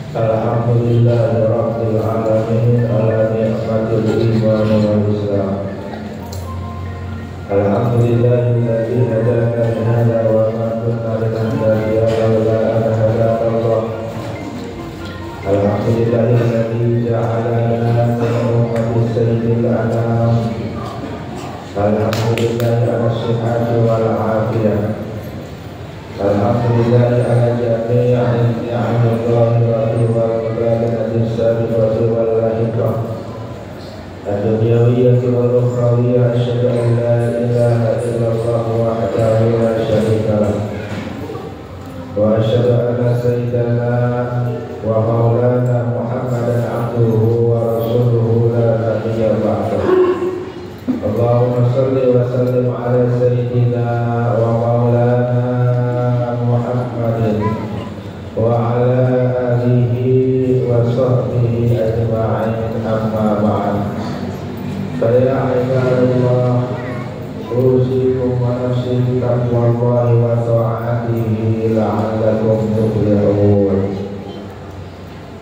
Alhamdulillahirabbil alamin ala ni'matil iman wal islam. Alhamdulillahilladzi hadana li hadza wa ma kunna linahtadiya laula an hadana Allah. Alhamdulillahilladzi ja'alana min ummatis sayyidil anam. Alhamdulillahi ala sihhati wal afiyah. Alhamdulillah ala jami'in ni'amillahi wal barakati as-sabiqati wal lahiqah ad-dunyawiyyati wal ukhrawiyyah. Asyhadu an la ilaha illallah wahdahu la syarika lah wa asyhadu anna sayyidana wa maulana Muhammadan abduhu wa rasuluhu la nabiyya ba'dahu. Allahumma salli wa sallim ala sayyidina wa maulana Muhammadin wa ala alihi wa sahbihi ajma'in, amma ba'd. Fa ya ibadallah, usikum wa nafsi bi taqwallahi wa ta'atihi la'allakum tuflihun.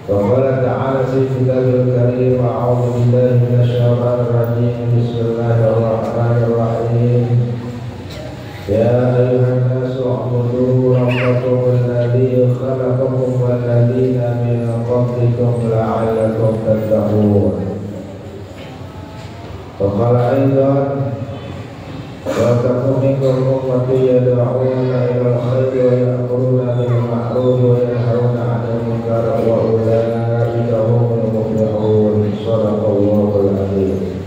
Wa qala ta'ala fi kitabil karim, a'udzu billahi minasyaitonir rajim. Bismillahirrahmanirrahim. Ya ayuhan nasu u'budu rabbakum alladzi khalaqakum wal ladzina min qablikum la'allakum tattaqun. Wa qala aidan wa takum minkum ummatun yad'una ilal khairi wa ya'muruna bil ma'ruf wa yanhauna 'anil munkar wa ulaika humul muflihun. Shadaqallahul adzim.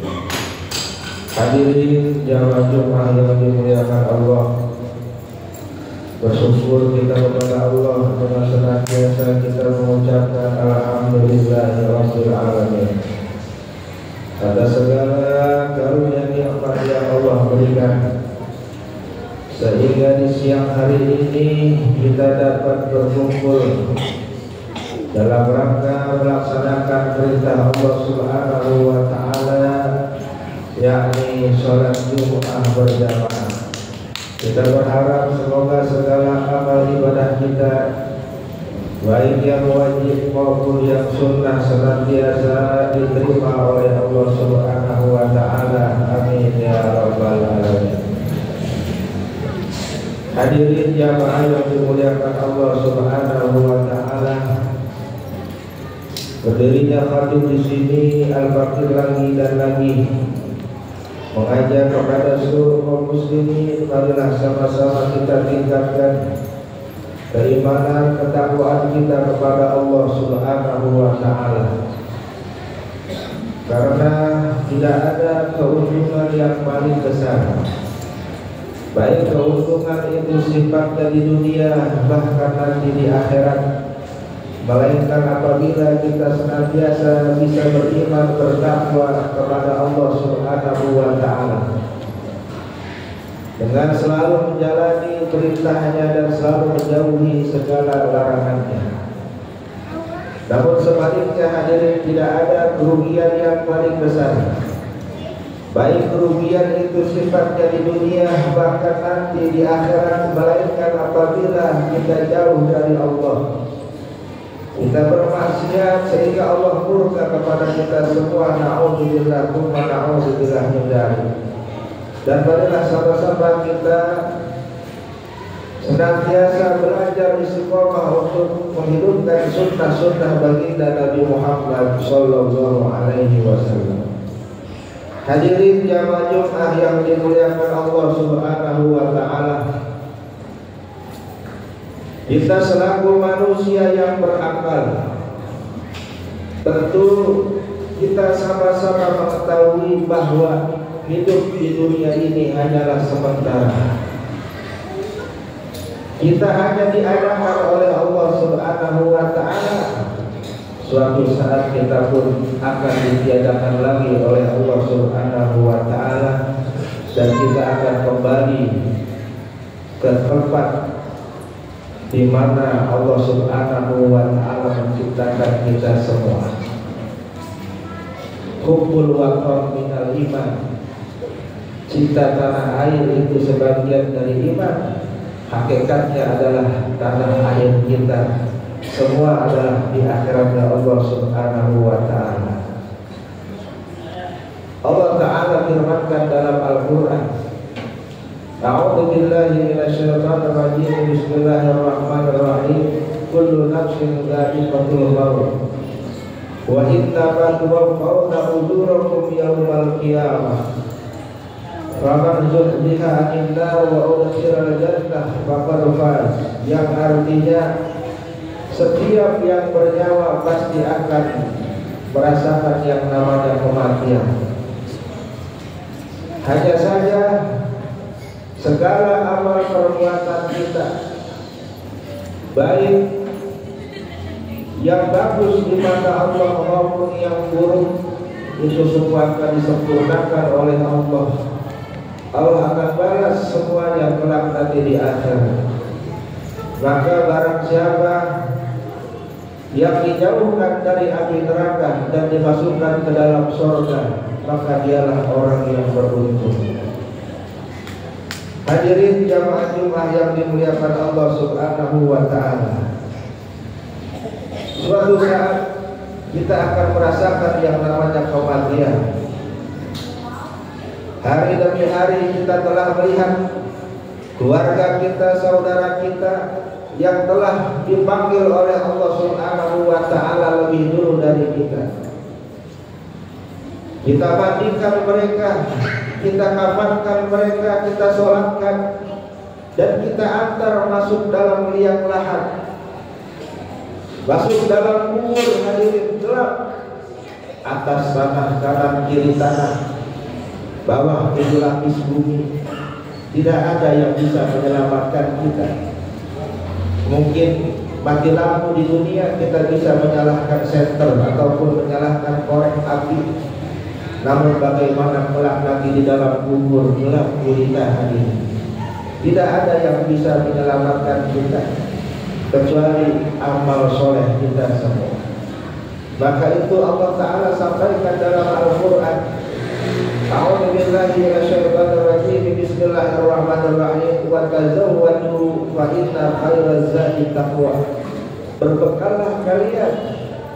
Hadirin jamaah Jumat yang dimuliakan Allah, bersyukur kita kepada Allah dengan senantiasa kita mengucapkan alhamdulillahirabbil alamin atas segala karunia nikmat yang Allah berikan, sehingga di siang hari ini kita dapat berkumpul dalam rangka melaksanakan perintah Allah Subhanahu wa ta'ala, yakni sholat Jumat berjamaah. Kita berharap semoga segala amal ibadah kita, baik yang wajib maupun yang sunnah, senantiasa diterima oleh Allah Subhanahu wa ta'ala. Amin ya rabbal alamin. Hadirin jamaah yang dimuliakan Allah Subhanahu wa ta'ala, berdirinya khatib di sini Al-Baqir lagi dan lagi mengajak kepada seluruh kaum muslimin, marilah sama-sama kita tingkatkan keimanan, ketakwaan kita kepada Allah Subhanahu wa ta'ala. Karena tidak ada keuntungan yang paling besar, baik keuntungan itu sifatnya di dunia bahkan nanti di akhirat, melainkan apabila kita senantiasa bisa beriman, bertakwa kepada Allah Subhanahu wa ta'ala, dengan selalu menjalani perintahnya dan selalu menjauhi segala larangannya. Namun sebaliknya hadirin, tidak ada kerugian yang paling besar, baik kerugian itu sifatnya di dunia bahkan nanti di akhirat, melainkan apabila kita jauh dari Allah, kita bermaksiat sehingga Allah murka kepada kita semua. Na'udzubillah tsumma na'udzubillah min dzalik. Dan marilah sama-sama kita senantiasa belajar istiqomah untuk menghidupkan sunnah-sunnah baginda Nabi Muhammad sallallahu alaihi wasallam. Hadirin jamaah Jumat yang dimuliakan Allah Subhanahu wa taala. Kita selaku manusia yang berakal, tentu kita sama-sama mengetahui bahwa hidup di dunia ini hanyalah sementara. Kita hanya diadakan oleh Allah Subhanahu wa taala. Suatu saat kita pun akan ditiadakan lagi oleh Allah Subhanahu wa taala, dan kita akan kembali ke tempat di mana Allah Subhanahu wa taala menciptakan kita semua. Hubbul watan minal iman. Cinta tanah air itu sebagian dari iman. Hakikatnya adalah tanah air kita semua adalah di akhiratnya Allah Subhanahu wa taala. Allah taala firmankan dalam Al-Qur'an, A'udzu billahi minasyaitonir rajim. Bismillahirrahmanirrahim. Kullu nafsin dha'iqatul maut. Wa innama tuwaffawna ujurakum yaumal qiyamah. Faman zuhziha 'anil nar wa udkhilal jannah faqad faz. Yang artinya setiap yang bernyawa pasti akan merasakan yang namanya kematian. Hanya saja segala amal perbuatan kita, baik yang bagus di mata Allah maupun yang buruk, itu semua akan disempurnakan oleh Allah. Allah akan balas semuanya kelak nanti di akhirat. Maka barang siapa yang dijauhkan dari api neraka dan dimasukkan ke dalam surga, maka dialah orang yang beruntung. Hadirin jamaah Jumat yang dimuliakan Allah Subhanahu wa taala. Suatu saat kita akan merasakan yang namanya kematian. Hari demi hari kita telah melihat keluarga kita, saudara kita yang telah dipanggil oleh Allah Subhanahu wa taala lebih dulu dari kita. Kita mandikan mereka, kita kafankan mereka, kita sholatkan, dan kita antar masuk dalam liang lahat, masuk dalam kubur. Hadirin, gelap, atas tanah, kanan kiri tanah, bawah itu lapis bumi. Tidak ada yang bisa menyelamatkan kita. Mungkin mati lampu di dunia kita bisa menyalahkan senter ataupun menyalahkan korek api. Namun bagaimana kelak nanti di dalam kubur gelap gulita hadirin. Tidak ada yang bisa menyelamatkan kita kecuali amal soleh kita semua. Maka itu Allah Ta'ala sampaikan dalam Al-Quran, A'udzu billahi minasyaitonir rajim. Bismillahirrahmanirrahim. Wa tazawwadu fa inna khairaz zadi taqwa. Berbekallah kalian,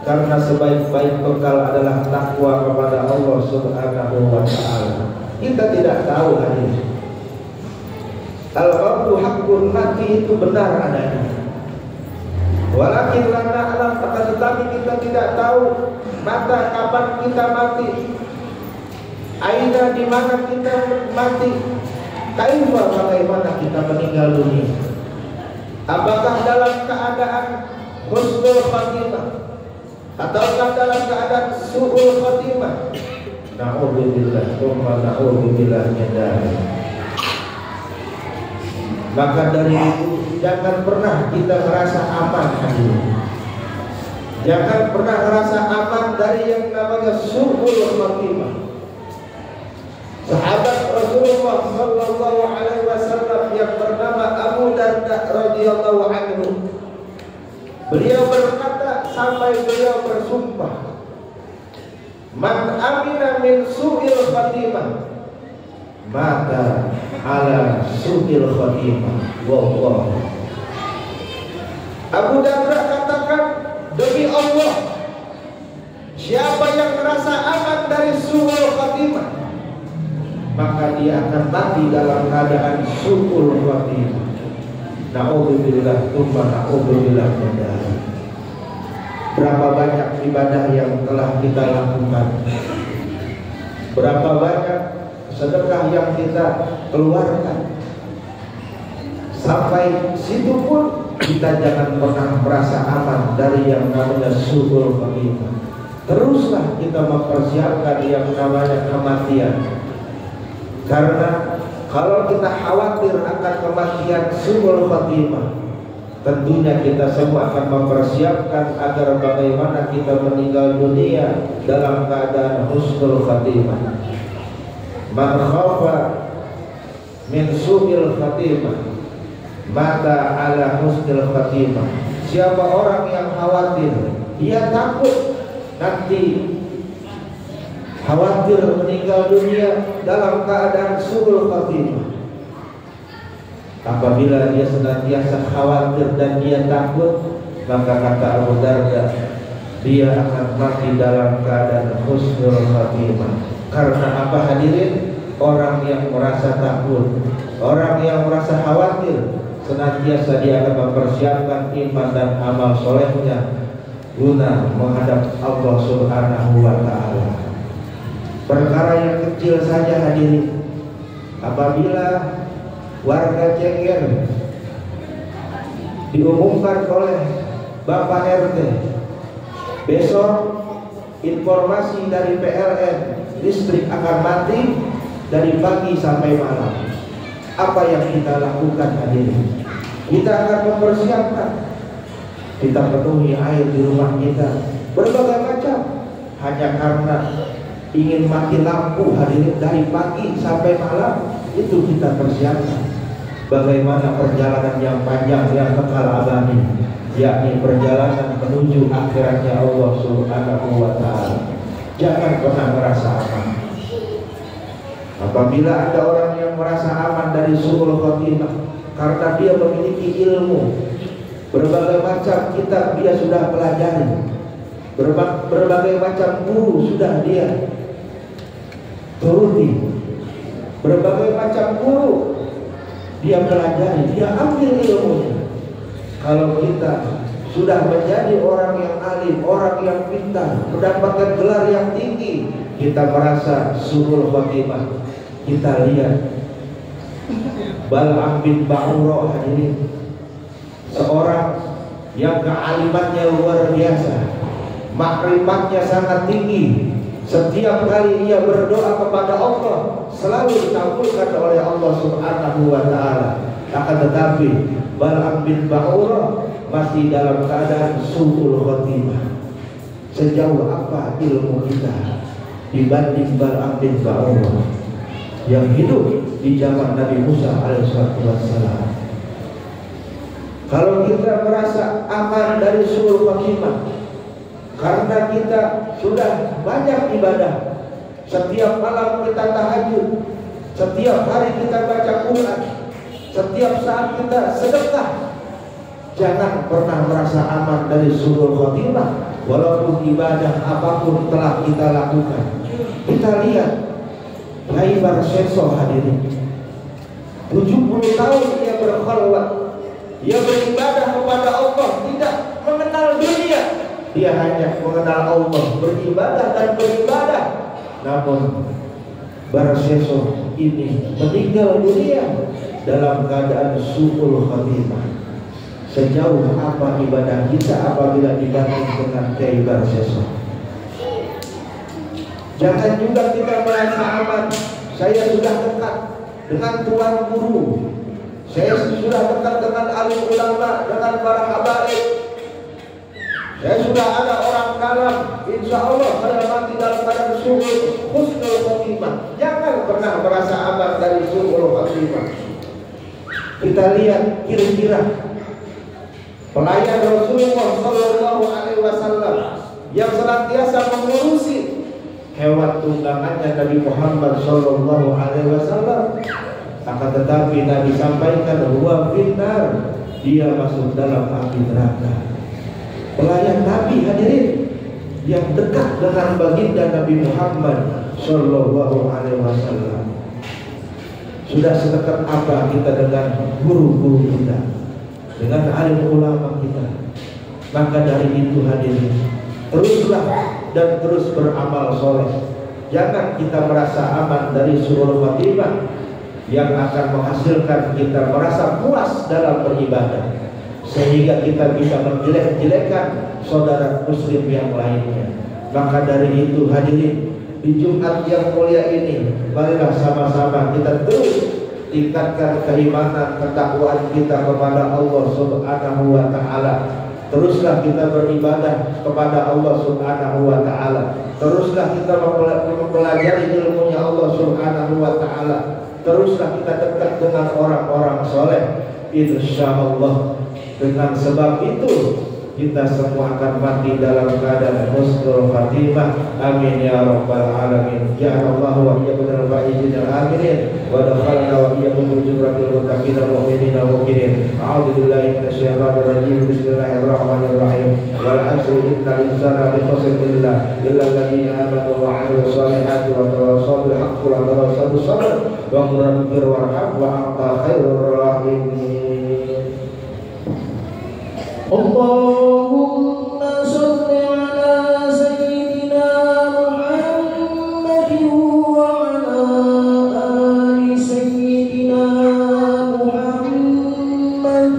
karena sebaik-baik bekal adalah takwa kepada Allah Subhanahu wa taala. Kita tidak tahu hadirin. Al-mautu haqqun, mati itu benar adanya. Walakin la na'lam, tetapi kita tidak tahu mata kapan kita mati. Aina di mana kita mati. Kaifa, bagaimana kita meninggal dunia. Apakah dalam keadaan husnul khatimah ataukah dalam keadaan su'ul khatimah? Na'udzubillah, tsumma na'udzubillah min dzalik. Maka dari itu jangan pernah kita merasa aman hadirin. Jangan pernah merasa aman dari yang namanya su'ul khatimah. Sahabat Rasulullah sallallahu alaihi wasallam yang bernama Abu Darda radhiyallahu anhu, beliau berkata sampai beliau bersumpah, man amina min su'il khatimah mata ala su'il khatimah. Wallah. Abu Darda katakan, demi Allah, siapa yang merasa aman dari su'ul khatimah, maka dia akan mati dalam keadaan su'ul khatimah. Na'udzubillah, tsumma na'udzubillah min dzalik. Berapa banyak ibadah yang telah kita lakukan, Berapa banyak sedekah yang kita keluarkan. Sampai situ pun kita jangan pernah merasa aman dari yang namanya su'ul khotimah. Teruslah kita mempersiapkan yang namanya kematian. Karena kalau kita khawatir akan kematian su'ul khotimah, tentunya kita semua akan mempersiapkan agar bagaimana kita meninggal dunia dalam keadaan husnul khotimah. Man khafa min su'il khotimah mata ala husnul khotimah. Siapa orang yang khawatir, dia takut nanti khawatir meninggal dunia dalam keadaan su'ul khotimah. Apabila dia senantiasa khawatir dan dia takut, maka kata Abu Darda, dia akan mati dalam keadaan husnul khotimah. Karena apa hadirin? Orang yang merasa takut, orang yang merasa khawatir, senantiasa dia akan mempersiapkan iman dan amal solehnya guna menghadap Allah Subhanahu wa ta'ala. Perkara yang kecil saja hadirin, apabila warga Cengger diumumkan oleh Bapak RT, besok informasi dari PLN listrik akan mati dari pagi sampai malam. Apa yang kita lakukan hadirin? Kita akan mempersiapkan, kita penuhi air di rumah kita berbagai macam, hanya karena ingin mati lampu hadirin dari pagi sampai malam. Itu kita persiapkan. Bagaimana perjalanan yang panjang yang kekal abadi, yakni perjalanan menuju akhiratnya Allah Subhanahu wa ta'ala. Jangan pernah merasa aman. Apabila ada orang yang merasa aman dari su'ul khotimah karena dia memiliki ilmu, berbagai macam kitab dia sudah pelajari, berbagai macam guru sudah dia turuti, berbagai macam guru dia pelajari, dia ambil ilmunya. Kalau kita sudah menjadi orang yang alim, orang yang pintar, mendapatkan gelar yang tinggi, kita merasa su'ul khotimah. Kita lihat Bal'am bin Ba'ura hadirin, seorang yang kealimannya luar biasa, makrifatnya sangat tinggi. Setiap kali ia berdoa kepada Allah selalu dikabulkan oleh Allah Subhanahu wa ta'ala. Akan tetapi Bal'am bin Ba'ura masih dalam keadaan su'ul khotimah. Sejauh apa ilmu kita dibanding Bal'am bin Ba'ura yang hidup di zaman Nabi Musa alaihissalam? Kalau kita merasa aman dari su'ul khotimah karena kita sudah banyak ibadah, setiap malam kita tahajud, setiap hari kita baca Quran, setiap saat kita sedekah, jangan pernah merasa aman dari su'ul khotimah walaupun ibadah apapun telah kita lakukan. Kita lihat Kiai Barseso hadirin, 70 tahun dia berkhalwat, dia beribadah kepada Allah, tidak mengenal dunia. Dia hanya mengenal Allah, beribadah dan beribadah. Namun Barseso ini meninggal dunia dalam keadaan su'ul khotimah. Sejauh apa ibadah kita apabila dibanding dengan Kiai Barseso? Jangan juga kita merasa aman. Saya sudah dekat dengan tuan guru, saya sudah dekat dengan alim ulama, dengan para habaib, saya sudah ada orang dalam, insya Allah saya mati dalam keadaan husnul khotimah. Jangan pernah merasa aman dari su'ul khotimah. Kita lihat kira-kira pelayan Rasulullah Sallallahu Alaihi Wasallam yang senantiasa mengurusi hewan tunggangannya Nabi Muhammad Sallallahu Alaihi Wasallam. Akan tetapi Nabi sampaikan huwa finnar, dia masuk dalam api neraka. Pelayan Nabi hadirin yang dekat dengan baginda Nabi Muhammad Sallallahu Alaihi Wasallam. Sudah sedekat apa kita dengan guru-guru kita, dengan alim ulama kita? Maka dari itu hadirin, teruslah dan terus beramal soleh. Jangan kita merasa aman dari suul khatimah yang akan menghasilkan kita merasa puas dalam beribadah, sehingga kita bisa menjelek-jelekan saudara muslim yang lainnya. Maka dari itu hadirin, di Jumat yang mulia ini, marilah sama-sama kita terus tingkatkan keimanan, ketakwaan kita kepada Allah Subhanahu wa Ta'ala. Teruslah kita beribadah kepada Allah Subhanahu wa Ta'ala. Teruslah kita mempelajari ilmunya Allah Subhanahu wa Ta'ala. Teruslah kita dekat dengan orang-orang soleh. Insyaallah, dengan sebab itu kita semua akan mati dalam keadaan husnul khatimah. Amin ya rabbal alamin. Ja'alallahu wa iyyakum minal faizin aminin wa dakhalna wa iyyakum fi jumlatil muttaqin mu'minin wa mu'minin. A'udzu billahi minasyaitonir rajim. Bismillahirrahmanirrahim. Wal 'asri innal insana lafi khusr illa alladziina aamanu wa 'amilus shalihati wa tawassaw bil haqqi wa tawassaw bis sabr wa qul rabbir warham wa anta khairur rahimin. Allahumma shalli ala sayyidina Muhammadin wa ala ali sayyidina Muhammad.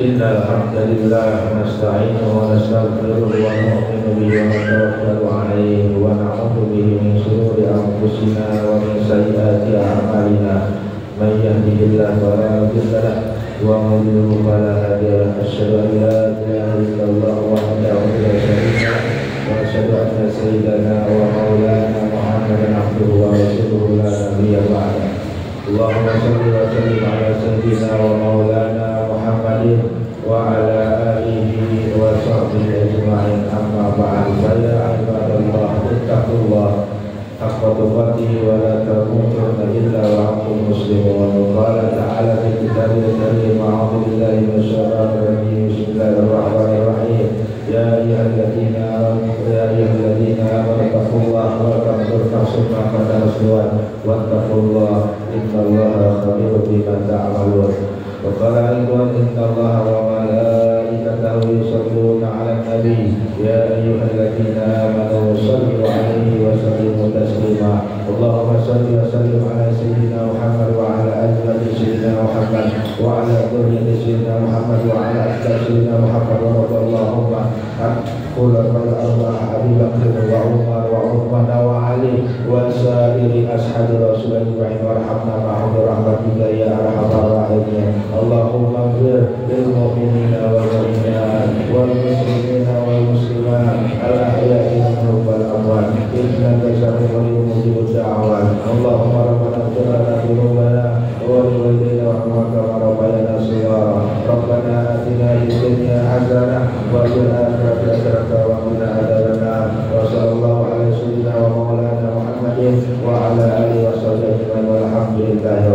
Innal hamdalillah nasta'inuhu wa nastaghfiruhu wa nu'minu bihi wa natawakkalu 'alaihi wa na'udzu bihi min shururi anfusina wa min sayyiati a'malina. May yahdihillahu fala mudilla lahu wa man yudlil fala hadiya lahu. Asyhadu an la ilaha illallah wahdahu la syarika lahu wa asyhadu anna sayyidana wa maulana Muhammadan abduhu wa rasuluhu la nabiyya ba'dahu. Allahumma shalli wa sallim ala sayyidina wa maulana Muhammadin wa ala alihi wa sahbihi ajma'in. Amma ba'd. Ya ibadallah, ittaqullah haqqa tuqatih wa la tamutunna illa wa antum muslimun. Qala ta'ala fi kitabil karim, a'udzu billahi minasyaitonir rajim. Bismillahirrahmanirrahim. Ya ayyuhalladzina amanu taqullaha wa tanzur nafsun ma qaddamat lighad wattaqullaha innallaha khabirun bima ta'malun. Wa qala aidan innallaha wa malaikatahu yusholluna 'alan nabi ya ayyuhalladzina amanu shallu 'alaihi wa sallimu taslima. Allahumma shalli wa sallim ala sayyidina Muhammad wa ala azwaji sayyidina Muhammad wa ala dhurriyyati sayyidina Muhammad wa ala ashabi sayyidina Muhammad wa radhiyallahu an khulafa'il arba'ah Abi Bakr wa Umar wa Uthman wa Ali wa sa'iri ashabi Rasulullah warhamna ma'hum bi rahmatika ya arhamar rahimin. Allahumma ighfir lil mu'minina wal mu'minat wal muslimina wal muslimat al ahya'i minhum wal amwat innaka sami'un mujibud da'awat. Allahumma rabbana ighfir lana dhunubana wa li walidayna warhamna kama rabbayana shighara. Rabbana atina fid dunya hasanah wa fil akhirati hasanah wa qina adzabannar. Wa sallallahu ala sayyidina wa maulana Muhammadin wa ala alihi wa sahbihi walhamdulillahi